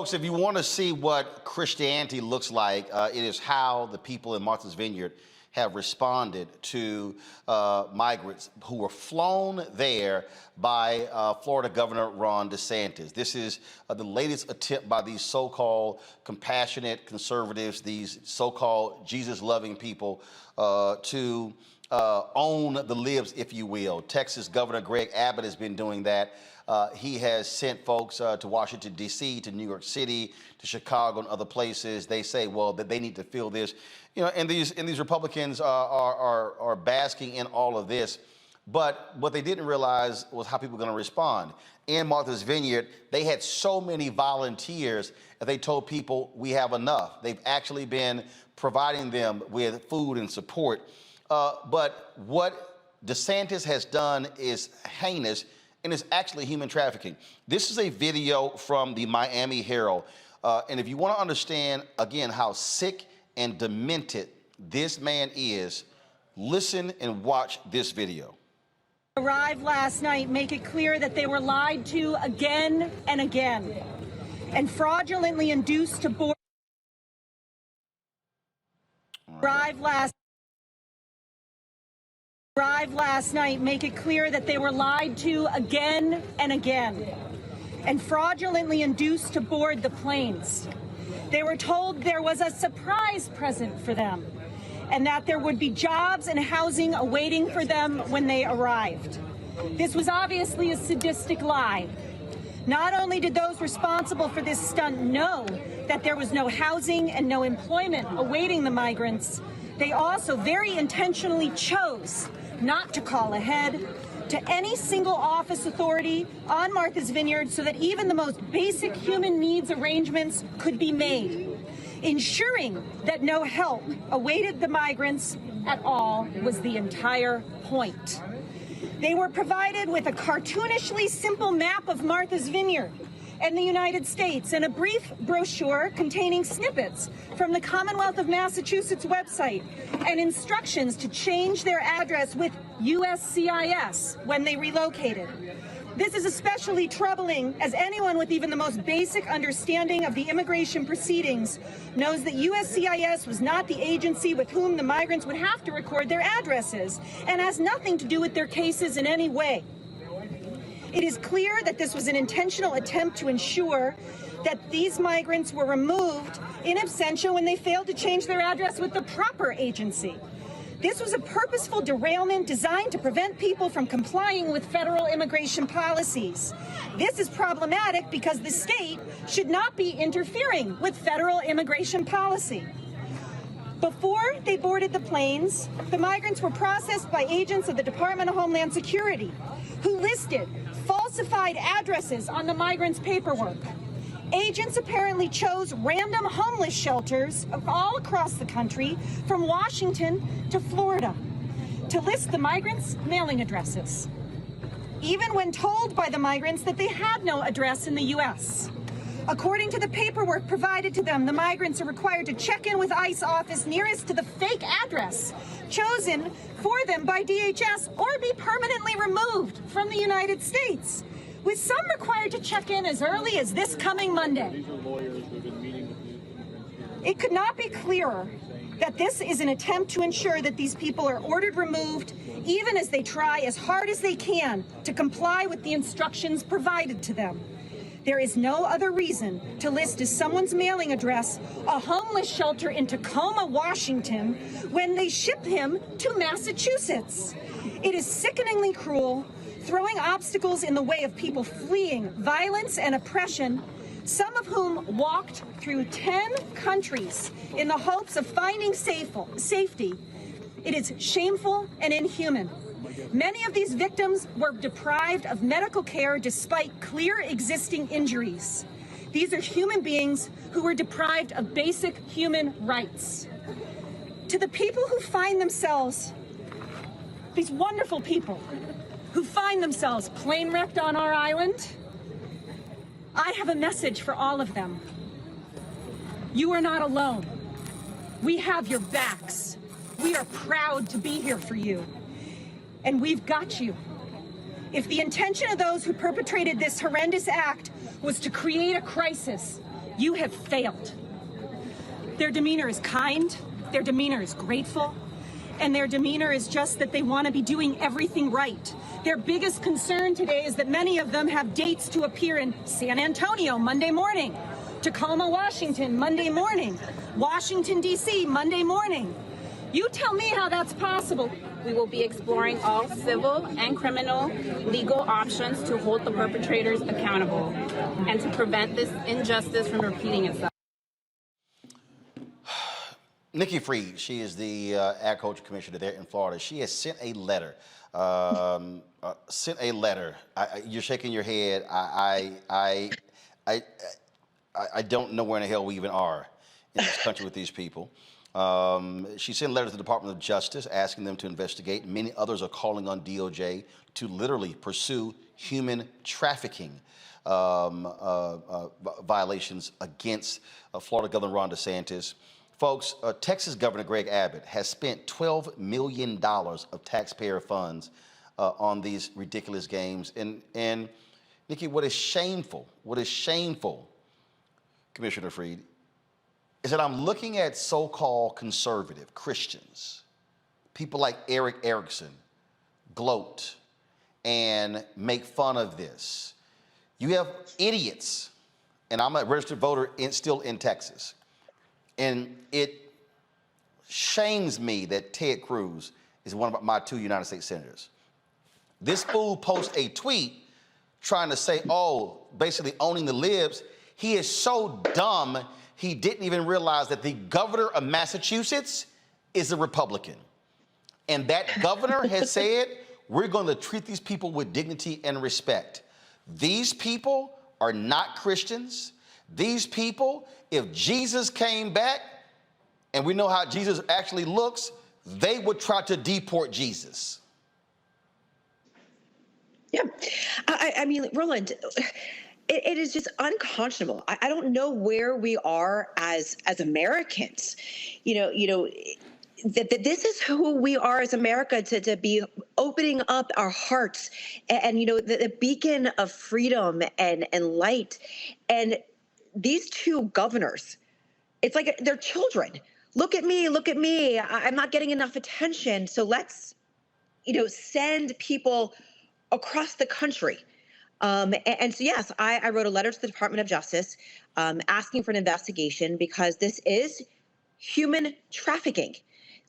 Folks, if you want to see what Christianity looks like, it is how the people in Martha's Vineyard have responded to migrants who were flown there by Florida Governor Ron DeSantis. This is the latest attempt by these so-called compassionate conservatives, these so-called Jesus-loving people to own the libs, if you will. Texas Governor Greg Abbott has been doing that. He has sent folks to Washington, D.C., to New York City, to Chicago, and other places. They say, well, that they need to fill this. You know, and these Republicans are basking in all of this. But what they didn't realize was how people were going to respond. In Martha's Vineyard, they had so many volunteers that they told people, we have enough. They've actually been providing them with food and support. But what DeSantis has done is heinous, and it's actually human trafficking. This is a video from the Miami Herald. And if you want to understand, again, how sick and demented this man is, listen and watch this video. Arrived last night make it clear that they were lied to again and again and fraudulently induced to board. Arrived last night make it clear that they were lied to again and again and fraudulently induced to board the planes. They were told there was a surprise present for them and that there would be jobs and housing awaiting for them when they arrived. This was obviously a sadistic lie. Not only did those responsible for this stunt know that there was no housing and no employment awaiting the migrants, they also very intentionally chose not to call ahead to any single office authority on Martha's Vineyard so that even the most basic human needs arrangements could be made, ensuring that no help awaited the migrants at all was the entire point. They were provided with a cartoonishly simple map of Martha's Vineyard and the United States and a brief brochure containing snippets from the Commonwealth of Massachusetts website and instructions to change their address with USCIS when they relocated. This is especially troubling as anyone with even the most basic understanding of the immigration proceedings knows that USCIS was not the agency with whom the migrants would have to record their addresses and has nothing to do with their cases in any way. It is clear that this was an intentional attempt to ensure that these migrants were removed in absentia when they failed to change their address with the proper agency. This was a purposeful derailment designed to prevent people from complying with federal immigration policies. This is problematic because the state should not be interfering with federal immigration policy. Before they boarded the planes, the migrants were processed by agents of the Department of Homeland Security, who listed falsified addresses on the migrants' paperwork. Agents apparently chose random homeless shelters all across the country, from Washington to Florida, to list the migrants' mailing addresses, even when told by the migrants that they had no address in the U.S. According to the paperwork provided to them, the migrants are required to check in with ICE office nearest to the fake address chosen for them by DHS or be permanently removed from the United States, with some required to check in as early as this coming Monday. It could not be clearer that this is an attempt to ensure that these people are ordered removed, even as they try as hard as they can to comply with the instructions provided to them. There is no other reason to list as someone's mailing address a homeless shelter in Tacoma, Washington, when they ship him to Massachusetts. It is sickeningly cruel, throwing obstacles in the way of people fleeing violence and oppression, some of whom walked through 10 countries in the hopes of finding safety. It is shameful and inhuman. Many of these victims were deprived of medical care despite clear existing injuries. These are human beings who were deprived of basic human rights. To the people who find themselves, these wonderful people who find themselves plane wrecked on our island, I have a message for all of them. You are not alone. We have your backs. We are proud to be here for you. And we've got you. If the intention of those who perpetrated this horrendous act was to create a crisis, You have failed. Their demeanor is kind, their demeanor is grateful, and their demeanor is just that they want to be doing everything right. Their biggest concern today is that many of them have dates to appear in San Antonio Monday morning, Tacoma, Washington Monday morning, Washington, D.C. Monday morning. You tell me how that's possible. We will be exploring all civil and criminal legal options to hold the perpetrators accountable and to prevent this injustice from repeating itself. Nikki Freed, she is the agriculture commissioner there in Florida. She has sent a letter. You're shaking your head. I don't know where in the hell we even are in this country with these people. She sent a letter to the Department of Justice asking them to investigate. Many others are calling on DOJ to literally pursue human trafficking violations against Florida Governor Ron DeSantis. Folks, Texas Governor Greg Abbott has spent $12 million of taxpayer funds on these ridiculous games. And Nikki, what is shameful, Commissioner Freed, is that I'm looking at so-called conservative Christians, people like Eric Erickson, gloat and make fun of this. You have idiots, and I'm a registered voter still in Texas, and it shames me that Ted Cruz is one of my 2 United States senators. This fool posts a tweet trying to say, oh, basically owning the libs. He is so dumb, he didn't even realize that the governor of Massachusetts is a Republican. And that governor has said, we're going to treat these people with dignity and respect. These people are not Christians. These people, if Jesus came back, and we know how Jesus actually looks, they would try to deport Jesus. Yeah. I mean, Roland, it is just unconscionable. I don't know where we are as Americans. That this is who we are as America, to be opening up our hearts and the beacon of freedom and light. And these two governors, it's like they're children. Look at me, I'm not getting enough attention. So let's, send people across the country. And so, yes, I wrote a letter to the Department of Justice asking for an investigation because this is human trafficking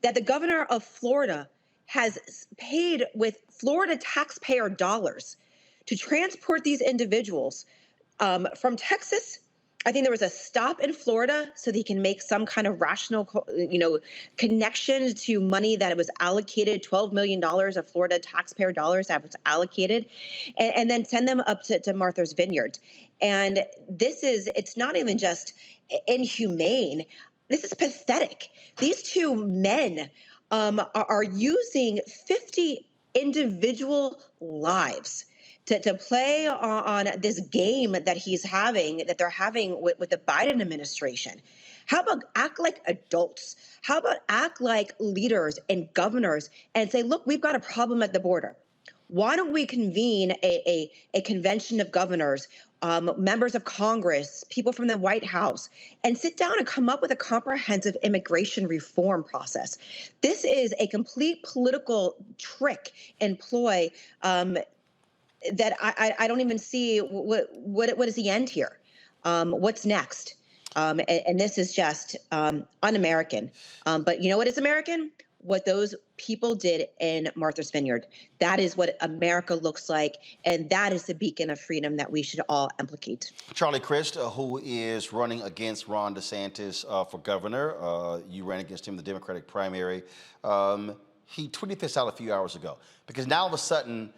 that the governor of Florida has paid with Florida taxpayer dollars to transport these individuals from Texas. I think there was a stop in Florida so that he can make some kind of rational, connection to money that was allocated, $12 million of Florida taxpayer dollars that was allocated, and then send them up to Martha's Vineyard. And it's not even just inhumane. This is pathetic. These two men are using 50 individual lives to play on this game that they're having with the Biden administration. How about act like adults? How about act like leaders and governors and say, look, we've got a problem at the border. Why don't we convene a convention of governors, members of Congress, people from the White House, and sit down and come up with a comprehensive immigration reform process? This is a complete political trick and ploy that I don't even see what is the end here. What's next? And this is just un-American. But you know what is American? What those people did in Martha's Vineyard. That is what America looks like, and that is the beacon of freedom that we should all implicate. Charlie Crist, who is running against Ron DeSantis for governor. You ran against him in the Democratic primary. He tweeted this out a few hours ago because now all of a sudden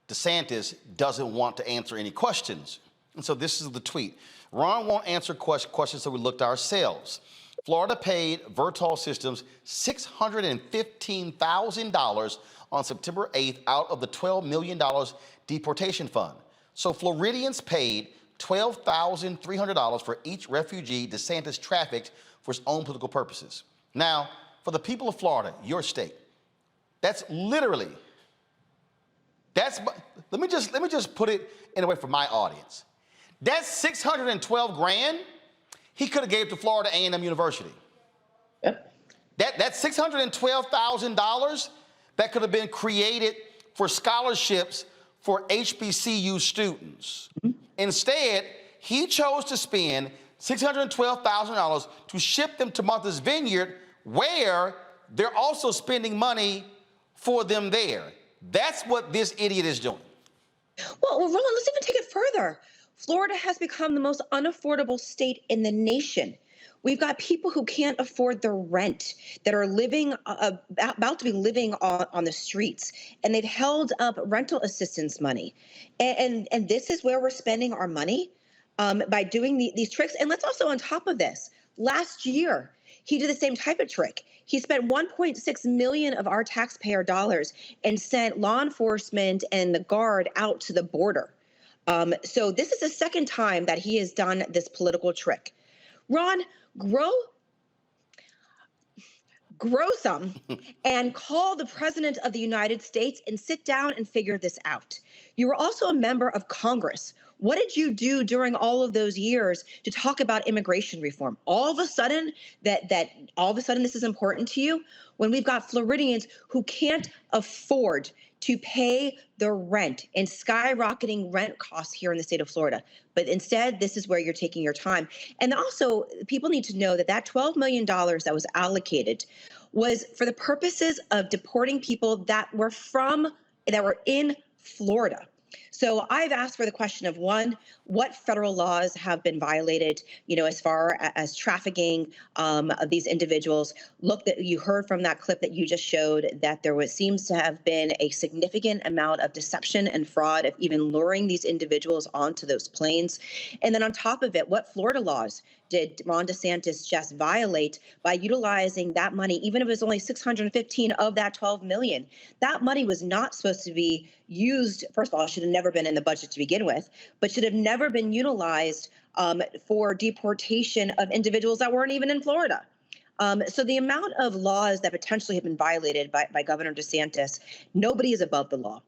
DeSantis doesn't want to answer any questions. And so this is the tweet. Ron won't answer questions, so we looked ourselves. Florida paid Vertol Systems $615,000 on September 8th out of the $12 million deportation fund. So Floridians paid $12,300 for each refugee DeSantis trafficked for his own political purposes. Now, for the people of Florida, your state, that's literally, let me just put it in a way for my audience. That's $612 grand he could have gave to Florida A&M University. Yep. That $612,000 that could have been created for scholarships for HBCU students. Mm-hmm. Instead, he chose to spend $612,000 to ship them to Martha's Vineyard, where they're also spending money for them there. That's what this idiot is doing. Well, Roland, let's even take it further. Florida has become the most unaffordable state in the nation. We've got people who can't afford their rent, that are living about to be living on the streets, and they've held up rental assistance money. And this is where we're spending our money by doing these tricks. And let's also, on top of this, last year, he did the same type of trick. He spent $1.6 million of our taxpayer dollars and sent law enforcement and the Guard out to the border. So this is the second time that he has done this political trick. Ron, grow some and call the President of the United States and sit down and figure this out. You were also a member of Congress. What did you do during all of those years to talk about immigration reform? All of a sudden, this is important to you when we've got Floridians who can't afford to pay their rent and skyrocketing rent costs here in the state of Florida. But instead, this is where you're taking your time. And also, people need to know that $12 million that was allocated was for the purposes of deporting people that were in Florida. So I've asked for the question of, one, what federal laws have been violated, as far as trafficking of these individuals. Look, that you heard from that clip that you just showed that seems to have been a significant amount of deception and fraud of even luring these individuals onto those planes. And then on top of it, what Florida laws did Ron DeSantis just violate by utilizing that money, even if it was only $615 of that $12 million? That money was not supposed to be used. First of all, it should have never been in the budget to begin with, but should have never been utilized for deportation of individuals that weren't even in Florida. So the amount of laws that potentially have been violated by Governor DeSantis, nobody is above the law.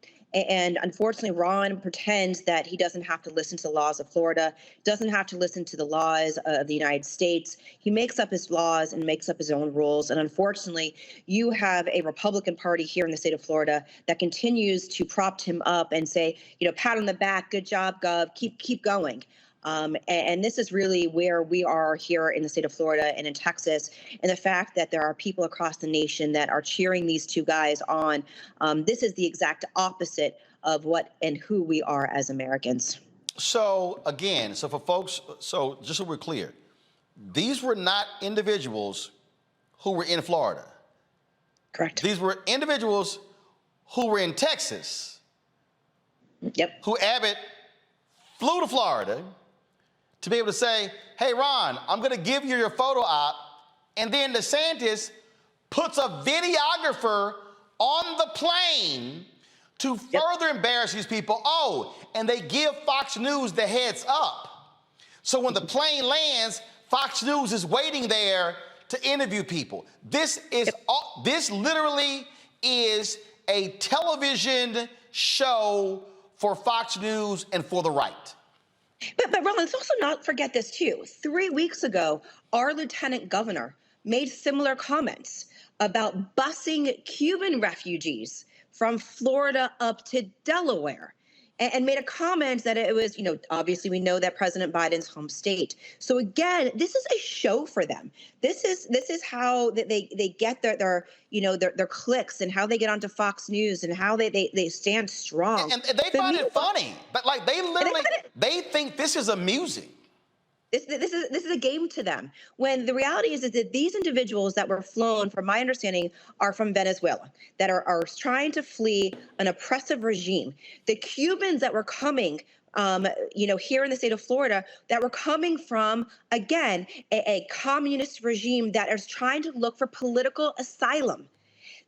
And unfortunately, Ron pretends that he doesn't have to listen to the laws of Florida, doesn't have to listen to the laws of the United States. He makes up his laws and makes up his own rules. And unfortunately, you have a Republican Party here in the state of Florida that continues to prop him up and say, pat on the back, good job, Gov, keep going. And this is really where we are here in the state of Florida and in Texas. And the fact that there are people across the nation that are cheering these two guys on, this is the exact opposite of what and who we are as Americans. So again, for folks, just so we're clear, these were not individuals who were in Florida. Correct. These were individuals who were in Texas. Yep. Who Abbott flew to Florida to be able to say, hey, Ron, I'm going to give you your photo op. And then DeSantis puts a videographer on the plane to further embarrass these people. Oh, and they give Fox News the heads up. So when the plane lands, Fox News is waiting there to interview people. This literally is a television show for Fox News and for the right. But Roland, let's also not forget this too. 3 weeks ago, our lieutenant governor made similar comments about busing Cuban refugees from Florida up to Delaware, and made a comment that it was, obviously we know that President Biden's home state. So again, this is a show for them. This is how they get their clicks, and how they get onto Fox News, and how they stand strong. And they find it funny, but like they think this is amusing. This is a game to them, when the reality is that these individuals that were flown, from my understanding, are from Venezuela, that are trying to flee an oppressive regime. The Cubans that were coming, here in the state of Florida, that were coming from, again, a communist regime that is trying to look for political asylum.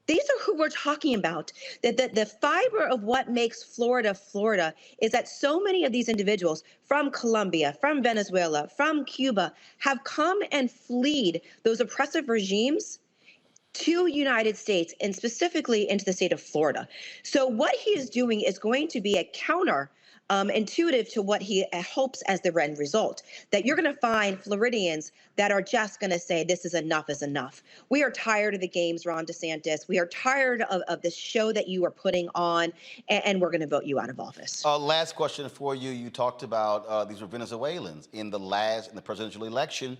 These are who we're talking about. That the fiber of what makes Florida Florida is that so many of these individuals from Colombia, from Venezuela, from Cuba have come and fled those oppressive regimes to United States, and specifically into the state of Florida. So what he is doing is going to be a counter intuitive to what he hopes as the end result, that you're going to find Floridians that are just going to say this is enough. We are tired of the games, Ron DeSantis. We are tired of the show that you are putting on, and we're going to vote you out of office. Last question for you. You talked about these were Venezuelans. In the presidential election,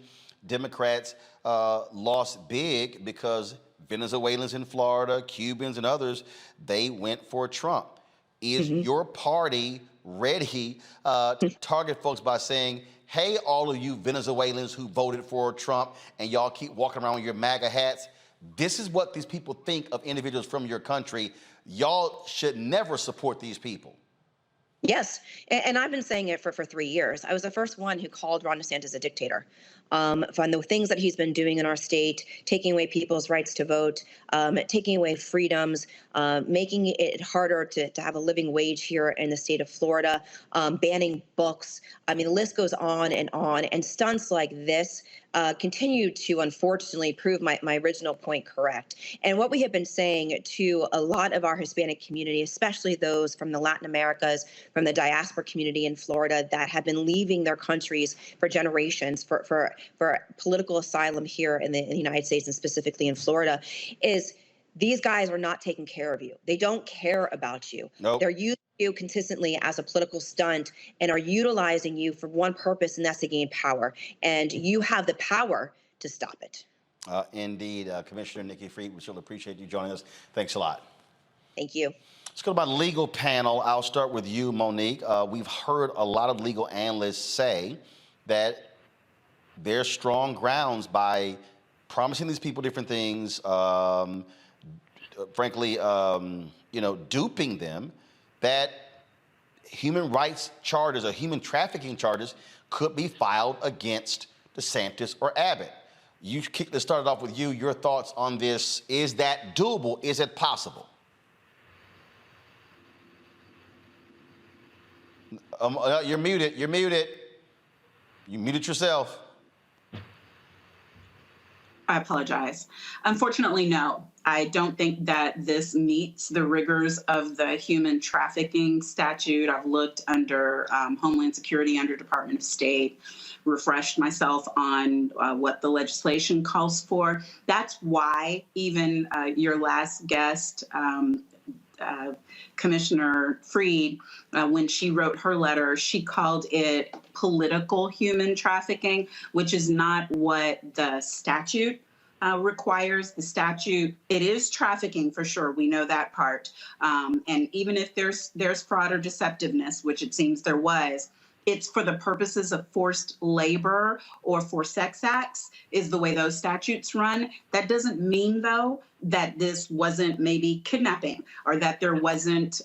Democrats lost big because Venezuelans in Florida, Cubans and others, they went for Trump. Is your party ready to target folks by saying, hey, all of you Venezuelans who voted for Trump and y'all keep walking around with your MAGA hats, this is what these people think of individuals from your country. Y'all should never support these people. Yes, and I've been saying it for 3 years. I was the first one who called Ron DeSantis a dictator. From the things that he's been doing in our state, taking away people's rights to vote, taking away freedoms, making it harder to have a living wage here in the state of Florida, banning books. I mean, the list goes on, and stunts like this continue to, unfortunately, prove my original point correct. And what we have been saying to a lot of our Hispanic community, especially those from the Latin Americas, from the diaspora community in Florida that have been leaving their countries for generations for political asylum here in the United States and specifically in Florida, is these guys are not taking care of you. They don't care about you. Nope. They're using you consistently as a political stunt and are utilizing you for one purpose, and that's to gain power. And you have the power to stop it. Indeed. Commissioner Nikki Freed, we still appreciate you joining us. Thanks a lot. Thank you. Let's go to my legal panel. I'll start with you, Monique. We've heard a lot of legal analysts say that there's strong grounds by promising these people different things, frankly, duping them, that human rights charges or human trafficking charges could be filed against DeSantis or Abbott. Let's start off with you. Your thoughts on this. Is that doable? Is it possible? You're muted. You're muted. You muted yourself. I apologize. Unfortunately, no. I don't think that this meets the rigors of the human trafficking statute. I've looked under Homeland Security, under Department of State, refreshed myself on what the legislation calls for. That's why even your last guest, Commissioner Freed, when she wrote her letter, she called it political human trafficking, which is not what the statute requires. The statute, it is trafficking for sure. We know that part. And even if there's fraud or deceptiveness, which it seems there was, it's for the purposes of forced labor or for sex acts is the way those statutes run. That doesn't mean, though, that this wasn't maybe kidnapping or that there wasn't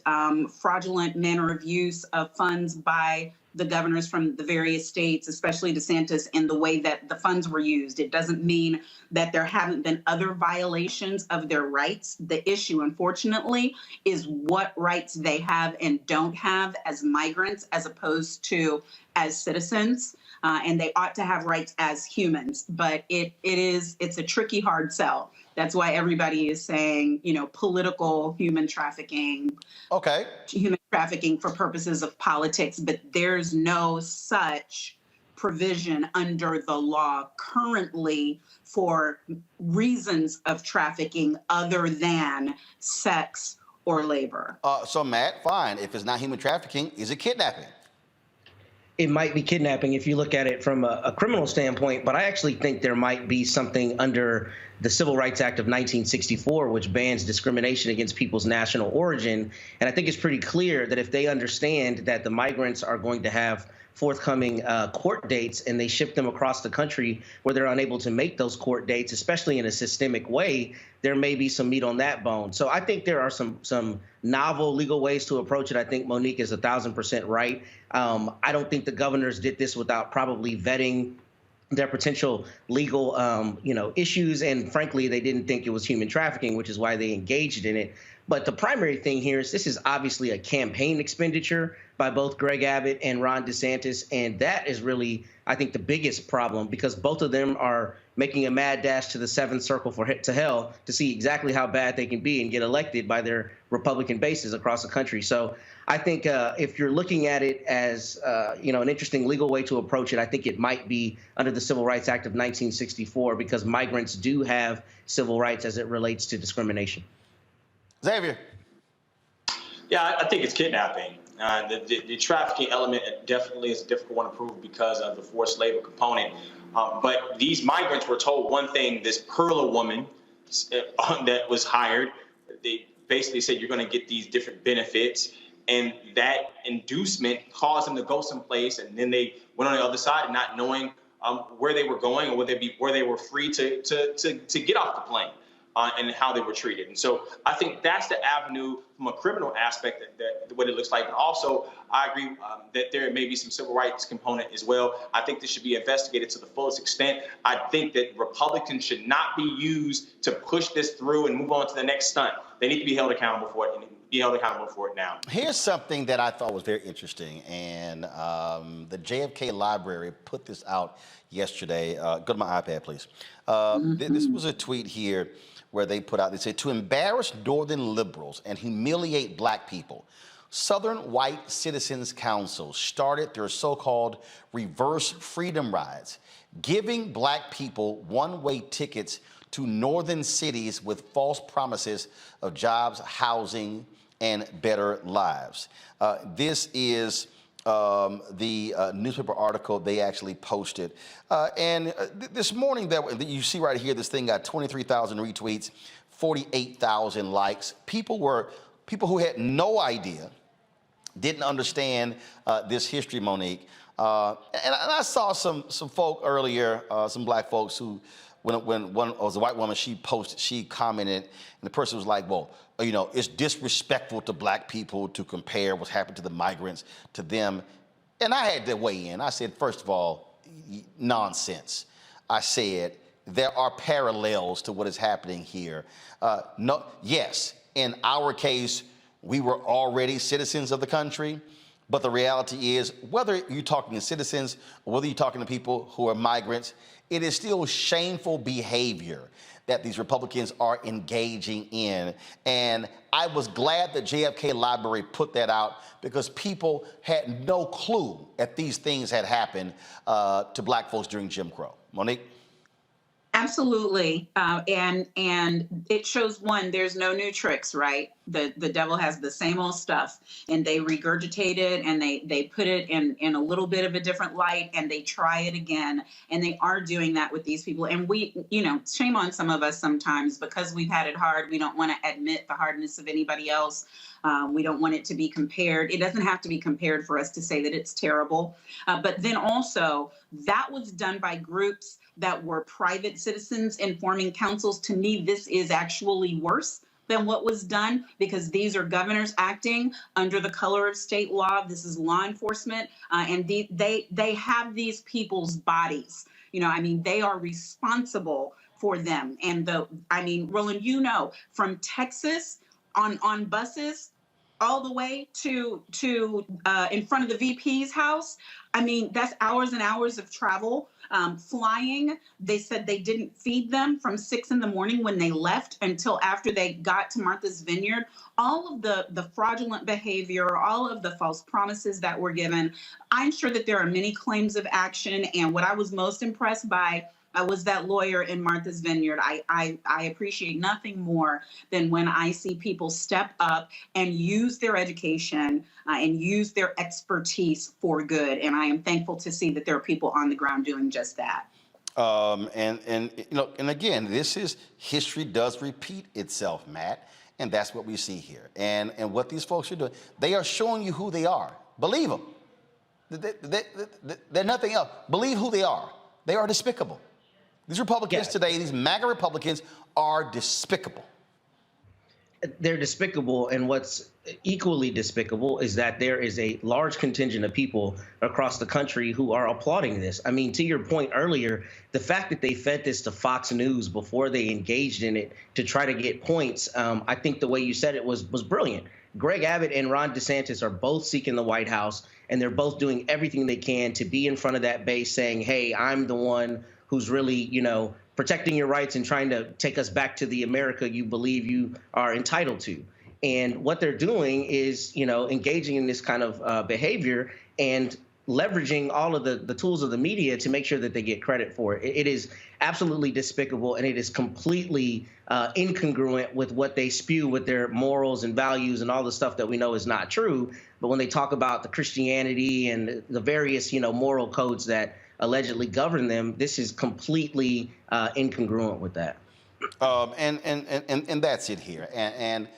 fraudulent manner of use of funds by the governors from the various states, especially DeSantis, in the way that the funds were used. It doesn't mean that there haven't been other violations of their rights. The issue, unfortunately, is what rights they have and don't have as migrants as opposed to as citizens. And they ought to have rights as humans. But it's a tricky, hard sell. That's why everybody is saying, political human trafficking. Okay. Human trafficking for purposes of politics, but there's no such provision under the law currently for reasons of trafficking other than sex or labor. So Matt, fine. If it's not human trafficking, is it kidnapping? It might be kidnapping if you look at it from a criminal standpoint, but I actually think there might be something under the Civil Rights Act of 1964, which bans discrimination against people's national origin. And I think it's pretty clear that if they understand that the migrants are going to have forthcoming court dates and they ship them across the country where they're unable to make those court dates, especially in a systemic way, there may be some meat on that bone. So I think there are some novel legal ways to approach it. I think Monique is 1,000% right. I don't think the governors did this without probably vetting their potential legal, issues. And frankly, they didn't think it was human trafficking, which is why they engaged in it. But the primary thing here is this is obviously a campaign expenditure by both Greg Abbott and Ron DeSantis. And that is really, I think, the biggest problem, because both of them are making a mad dash to the seventh circle to hell to see exactly how bad they can be and get elected by their Republican bases across the country. So I think if you're looking at it as, an interesting legal way to approach it, I think it might be under the Civil Rights Act of 1964, because migrants do have civil rights as it relates to discrimination. Xavier. Yeah, I think it's kidnapping. The trafficking element definitely is a difficult one to prove because of the forced labor component. But these migrants were told one thing. This Perla woman that was hired, they basically said, you're going to get these different benefits. And that inducement caused them to go someplace. And then they went on the other side and not knowing where they were going or where they were free to get off the plane. And how they were treated. And so I think that's the avenue from a criminal aspect that what it looks like. But also, I agree that there may be some civil rights component as well. I think this should be investigated to the fullest extent. I think that Republicans should not be used to push this through and move on to the next stunt. They need to be held accountable for it, and be held accountable for it now. Here's something that I thought was very interesting, and the JFK Library put this out yesterday. Go to my iPad, please. This was a tweet here where they put out, they said, to embarrass Northern liberals and humiliate black people, Southern White Citizens Council started their so-called reverse freedom rides, giving black people one-way tickets to northern cities with false promises of jobs, housing, and better lives. This is the newspaper article they actually posted. This morning, that you see right here, this thing got 23,000 retweets, 48,000 likes. People who had no idea, didn't understand this history, Monique. And I saw some folk earlier, some black folks who, when one was a white woman, she commented, and the person was like, well, it's disrespectful to black people to compare what's happened to the migrants to them. And I had to weigh in. I said, first of all, nonsense. I said, there are parallels to what is happening here. Yes, in our case, we were already citizens of the country, but the reality is, whether you're talking to citizens or whether you're talking to people who are migrants, it is still shameful behavior that these Republicans are engaging in. And I was glad that JFK Library put that out, because people had no clue that these things had happened to black folks during Jim Crow. Monique? Absolutely. And it shows, one, there's no new tricks, right? The devil has the same old stuff, and they regurgitate it, and they put it in a little bit of a different light, and they try it again. And they are doing that with these people. And we, shame on some of us sometimes, because we've had it hard. We don't want to admit the hardness of anybody else. We don't want it to be compared. It doesn't have to be compared for us to say that it's terrible. But then also, that was done by groups that were private citizens and forming councils. To me, this is actually worse than what was done, because these are governors acting under the color of state law. This is law enforcement, and they have these people's bodies. They are responsible for them. And Roland, from Texas on buses all the way to in front of the VP's house. That's hours and hours of travel. Flying, they said they didn't feed them from 6 in the morning when they left until after they got to Martha's Vineyard. All of the fraudulent behavior, all of the false promises that were given. I'm sure that there are many claims of action. And what I was most impressed by was that lawyer in Martha's Vineyard. I appreciate nothing more than when I see people step up and use their education and use their expertise for good. And I am thankful to see that there are people on the ground doing just that. And again, history does repeat itself, Matt, and that's what we see here. And what these folks are doing, they are showing you who they are. Believe them. They're nothing else. Believe who they are. They are despicable. These Republicans today, these MAGA Republicans, are despicable. they're despicable, and what's equally despicable is that there is a large contingent of people across the country who are applauding this. I mean, to your point earlier, the fact that they fed this to Fox News before they engaged in it to try to get points, I think the way you said it was brilliant. Greg Abbott and Ron DeSantis are both seeking the White House, and they're both doing everything they can to be in front of that base saying, hey, I'm the one who's really, protecting your rights and trying to take us back to the America you believe you are entitled to. And what they're doing is, engaging in this kind of behavior and leveraging all of the tools of the media to make sure that they get credit for it. It is absolutely despicable, and it is completely incongruent with what they spew with their morals and values and all the stuff that we know is not true. But when they talk about the Christianity and the various, moral codes that allegedly govern them, this is completely incongruent with that. And that's it here. And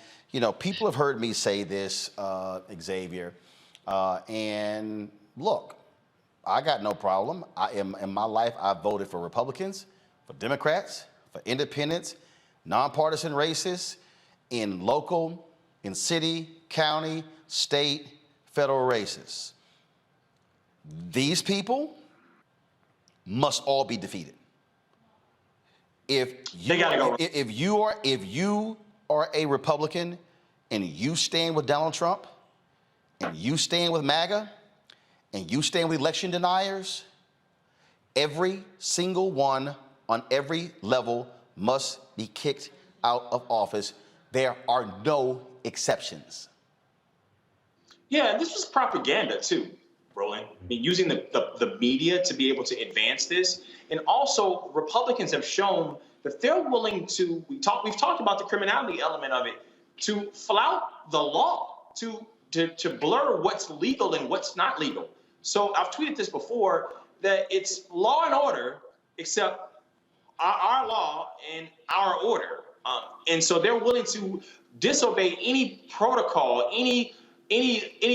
people have heard me say this, Xavier, and look, I got no problem. In my life, I voted for Republicans, for Democrats, for independents, nonpartisan races, in local, in city, county, state, federal races. These people must all be defeated. If you are a Republican and you stand with Donald Trump, and you stand with MAGA, and you stand with election deniers, every single one on every level must be kicked out of office. There are no exceptions. Yeah, this was propaganda too, Roland. I mean, using the media to be able to advance this. And also, Republicans have shown that they're willing to, we've talked about the criminality element of it, to flout the law, to blur what's legal and what's not legal. So I've tweeted this before, that it's law and order, except our law and our order. And so they're willing to disobey any protocol, any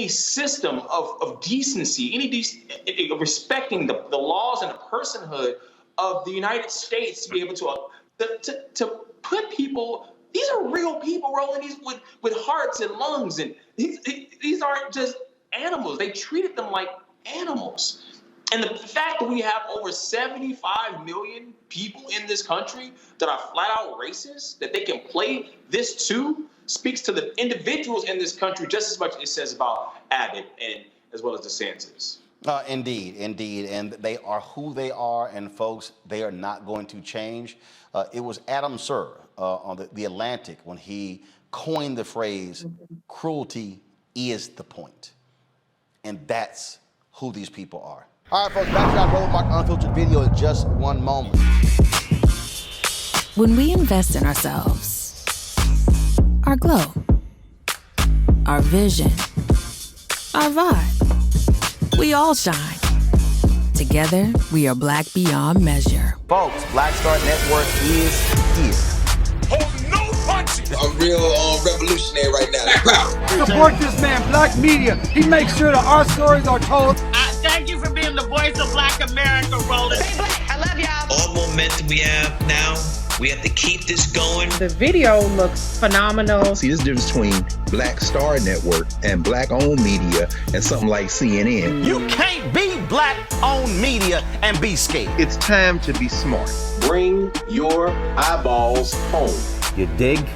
system of decency, respecting the laws and the personhood of the United States to be able to put people. These are real people, Roland. These with hearts and lungs, and these aren't just animals. They treated them like animals. And the fact that we have over 75 million people in this country that are flat out racist, that they can play this too, speaks to the individuals in this country just as much as it says about Abbott and as well as DeSantis. Indeed. And they are who they are. And folks, they are not going to change. It was Adam Sir on the Atlantic when he coined the phrase, cruelty is the point. And that's who these people are. All right, folks, back to our Roland Martin Unfiltered video in just one moment. When we invest in ourselves, our glow, our vision, our vibe, we all shine. Together, we are black beyond measure. Folks, Black Star Network is here. Hold no punches! I'm real revolutionary right now. Support this man, Black Media. He makes sure that our stories are told. Thank you for being the voice of Black America, Roland. Stay black. I love y'all. All momentum we have now, we have to keep this going. The video looks phenomenal. See, this difference between Black Star Network and black-owned media and something like CNN. You can't be black-owned media and be scared. It's time to be smart. Bring your eyeballs home. You dig?